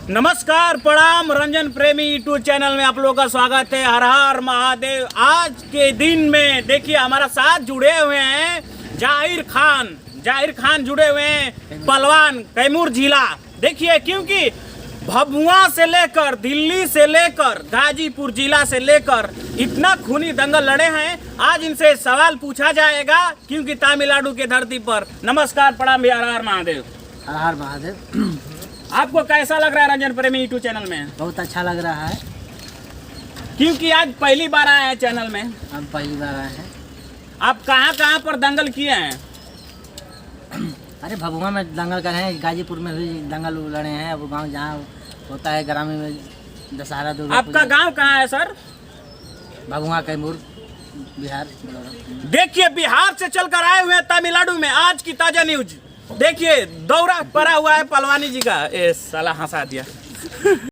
नमस्कार, प्रणाम। रंजन प्रेमी यूट्यूब चैनल में आप लोगों का स्वागत है। हर हर महादेव। आज के दिन में देखिए हमारा साथ जुड़े हुए हैं जाहिर खान जुड़े हुए हैं, पहलवान कैमूर जिला। देखिए क्योंकि भभुआ से लेकर दिल्ली से लेकर गाजीपुर जिला से लेकर इतना खूनी दंगल लड़े हैं। आज इनसे सवाल पूछा जाएगा क्योंकि तमिलनाडु के धरती पर। नमस्कार, प्रणाम भैया। हर हर महादेव। हर हर महादेव। आपको कैसा लग रहा है रंजन प्रेमी यूट्यूब चैनल में? बहुत अच्छा लग रहा है क्योंकि आज पहली बार आए हैं चैनल में। हम पहली बार आए हैं। आप कहाँ पर दंगल किए हैं? अरे भभुआ में दंगल करे हैं, गाजीपुर में भी दंगल लड़े हैं। अब गांव जहाँ होता है ग्रामीण में दशहरा दुर्गा आपका गांव कहाँ है सर? भभुआ कैमूर बिहार। देखिए बिहार से चलकर आए हुए हैं तमिलनाडु में। आज की ताजा न्यूज देखिए, दौरा पड़ा हुआ है पहलवानी जी का। ए साला हंसा दिया।